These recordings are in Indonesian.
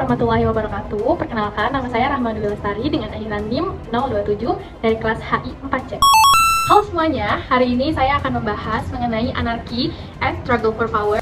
warahmatullahi wabarakatuh. Perkenalkan, nama saya Rahma Dwi Lestari dengan akhiran NIM 027 dari kelas HI 4C. Halo semuanya, hari ini saya akan membahas mengenai Anarchy and Struggle for Power.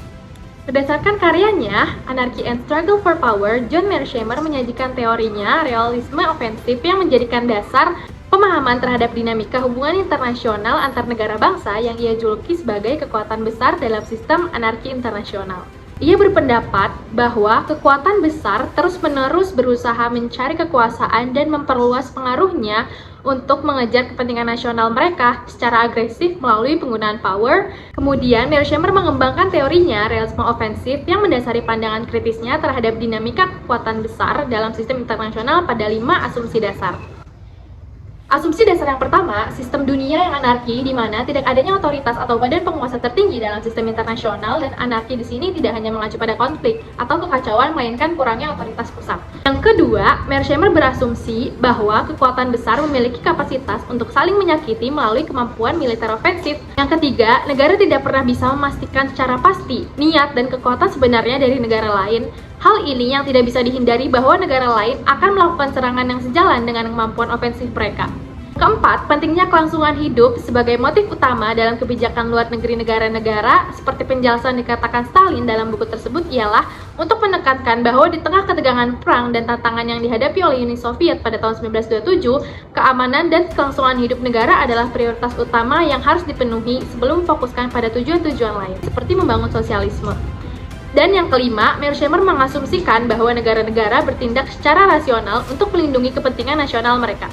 Berdasarkan karyanya, Anarchy and Struggle for Power, John Mearsheimer menyajikan teorinya realisme ofensif yang menjadikan dasar pemahaman terhadap dinamika hubungan internasional antar negara bangsa yang ia juluki sebagai kekuatan besar dalam sistem anarki internasional. Ia berpendapat bahwa kekuatan besar terus-menerus berusaha mencari kekuasaan dan memperluas pengaruhnya untuk mengejar kepentingan nasional mereka secara agresif melalui penggunaan power. Kemudian, Mearsheimer mengembangkan teorinya realisme ofensif yang mendasari pandangan kritisnya terhadap dinamika kekuatan besar dalam sistem internasional pada 5 asumsi dasar. Asumsi dasar yang pertama, sistem dunia yang anarki di mana tidak adanya otoritas atau badan penguasa tertinggi dalam sistem internasional, dan anarki di sini tidak hanya mengacu pada konflik atau kekacauan melainkan kurangnya otoritas pusat. Yang kedua, Mearsheimer berasumsi bahwa kekuatan besar memiliki kapasitas untuk saling menyakiti melalui kemampuan militer ofensif. Yang ketiga, negara tidak pernah bisa memastikan secara pasti niat dan kekuatan sebenarnya dari negara lain. Hal ini yang tidak bisa dihindari bahwa negara lain akan melakukan serangan yang sejalan dengan kemampuan ofensif mereka. Keempat, pentingnya kelangsungan hidup sebagai motif utama dalam kebijakan luar negeri negara-negara. Seperti penjelasan dikatakan Stalin dalam buku tersebut ialah untuk menekankan bahwa di tengah ketegangan perang dan tantangan yang dihadapi oleh Uni Soviet pada tahun 1927, keamanan dan kelangsungan hidup negara adalah prioritas utama yang harus dipenuhi sebelum fokuskan pada tujuan-tujuan lain, seperti membangun sosialisme. Dan yang kelima, Mearsheimer mengasumsikan bahwa negara-negara bertindak secara rasional untuk melindungi kepentingan nasional mereka.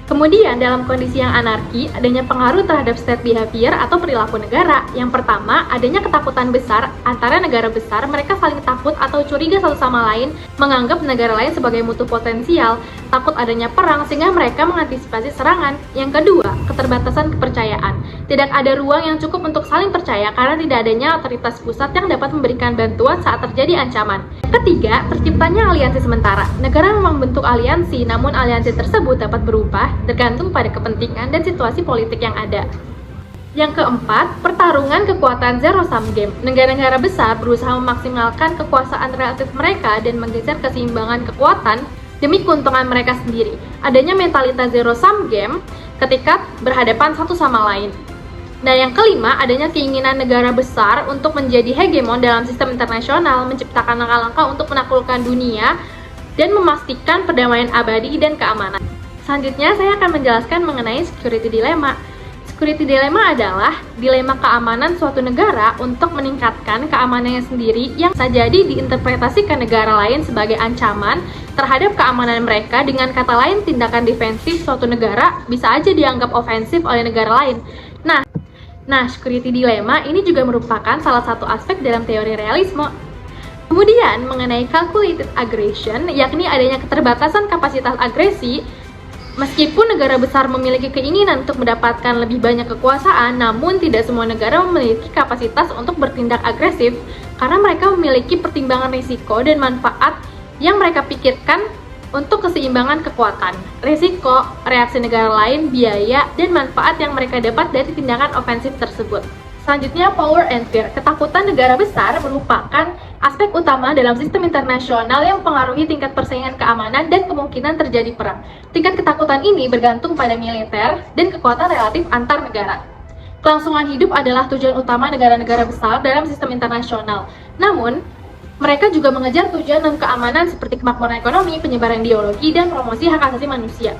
Kemudian, dalam kondisi yang anarki, adanya pengaruh terhadap state behavior atau perilaku negara. Yang pertama, adanya ketakutan besar antara negara besar, mereka saling takut atau curiga satu sama lain, menganggap negara lain sebagai musuh potensial, takut adanya perang sehingga mereka mengantisipasi serangan. Yang kedua, keterbatasan kepercayaan. Tidak ada ruang yang cukup untuk saling percaya karena tidak adanya otoritas pusat yang dapat memberikan bantuan saat terjadi ancaman. Ketiga, terciptanya aliansi sementara. Negara memang bentuk aliansi, namun aliansi tersebut dapat berubah tergantung pada kepentingan dan situasi politik yang ada. Yang keempat, pertarungan kekuatan zero-sum game. Negara-negara besar berusaha memaksimalkan kekuasaan relatif mereka dan menggeser keseimbangan kekuatan demi keuntungan mereka sendiri. Adanya mentalitas zero-sum game ketika berhadapan satu sama lain. Nah, yang kelima, adanya keinginan negara besar untuk menjadi hegemon dalam sistem internasional, menciptakan langkah-langkah untuk menaklukkan dunia dan memastikan perdamaian abadi dan keamanan. Selanjutnya, saya akan menjelaskan mengenai security dilemma. Security dilemma adalah dilema keamanan suatu negara untuk meningkatkan keamanannya sendiri yang bisa jadi diinterpretasikan negara lain sebagai ancaman terhadap keamanan mereka. Dengan kata lain, tindakan defensif suatu negara bisa aja dianggap ofensif oleh negara lain. Nah, security dilemma ini juga merupakan salah satu aspek dalam teori realisme. Kemudian, mengenai calculated aggression, yakni adanya keterbatasan kapasitas agresi. Meskipun negara besar memiliki keinginan untuk mendapatkan lebih banyak kekuasaan, namun tidak semua negara memiliki kapasitas untuk bertindak agresif karena mereka memiliki pertimbangan risiko dan manfaat yang mereka pikirkan untuk keseimbangan kekuatan, risiko, reaksi negara lain, biaya, dan manfaat yang mereka dapat dari tindakan ofensif tersebut. Selanjutnya, power and fear. Ketakutan negara besar merupakan aspek utama dalam sistem internasional yang mempengaruhi tingkat persaingan keamanan dan kemungkinan terjadi perang. Tingkat ketakutan ini bergantung pada militer dan kekuatan relatif antar negara. Kelangsungan hidup adalah tujuan utama negara-negara besar dalam sistem internasional. Namun, mereka juga mengejar tujuan dan keamanan seperti kemakmuran ekonomi, penyebaran ideologi, dan promosi hak asasi manusia.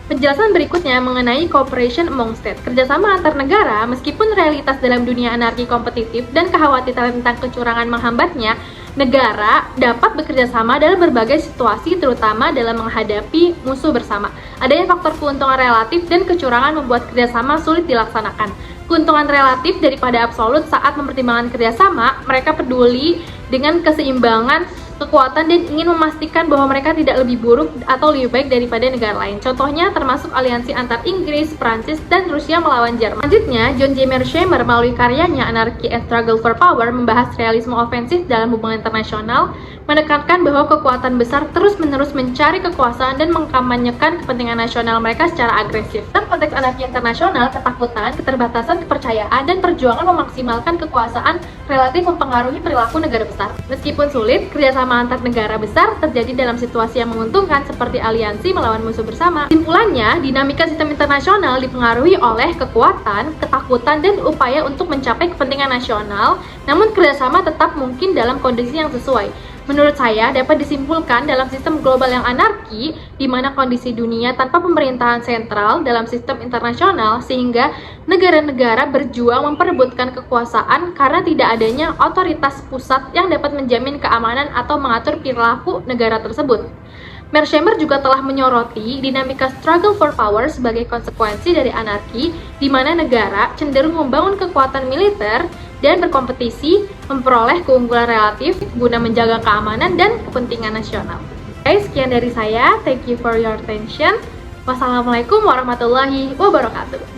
Penjelasan berikutnya mengenai cooperation among states. Kerjasama antar negara, meskipun realitas dalam dunia anarki kompetitif dan kekhawatiran tentang kecurangan menghambatnya, negara dapat bekerja sama dalam berbagai situasi, terutama dalam menghadapi musuh bersama. Adanya faktor keuntungan relatif dan kecurangan membuat kerjasama sulit dilaksanakan. Keuntungan relatif daripada absolut saat mempertimbangkan kerjasama, mereka peduli dengan keseimbangan kekuatan dan ingin memastikan bahwa mereka tidak lebih buruk atau lebih baik daripada negara lain. Contohnya termasuk aliansi antar Inggris, Prancis, dan Rusia melawan Jerman. Selanjutnya, John J. Mearsheimer melalui karyanya Anarchy and Struggle for Power membahas realisme ofensif dalam hubungan internasional, menekankan bahwa kekuatan besar terus-menerus mencari kekuasaan dan mengkampanyekan kepentingan nasional mereka secara agresif. Dalam konteks anarki internasional, ketakutan, keterbatasan kepercayaan, dan perjuangan memaksimalkan kekuasaan relatif mempengaruhi perilaku negara besar. Meskipun sulit, kerjasama kerjasama antar negara besar terjadi dalam situasi yang menguntungkan seperti aliansi melawan musuh bersama. Kesimpulannya, dinamika sistem internasional dipengaruhi oleh kekuatan, ketakutan, dan upaya untuk mencapai kepentingan nasional, namun kerjasama tetap mungkin dalam kondisi yang sesuai. Menurut saya, dapat disimpulkan dalam sistem global yang anarki, di mana kondisi dunia tanpa pemerintahan sentral dalam sistem internasional, sehingga negara-negara berjuang memperebutkan kekuasaan karena tidak adanya otoritas pusat yang dapat menjamin keamanan atau mengatur perilaku negara tersebut. Mearsheimer juga telah menyoroti dinamika struggle for power sebagai konsekuensi dari anarki, di mana negara cenderung membangun kekuatan militer dan berkompetisi memperoleh keunggulan relatif guna menjaga keamanan dan kepentingan nasional. Oke, sekian dari saya. Thank you for your attention. Wassalamualaikum warahmatullahi wabarakatuh.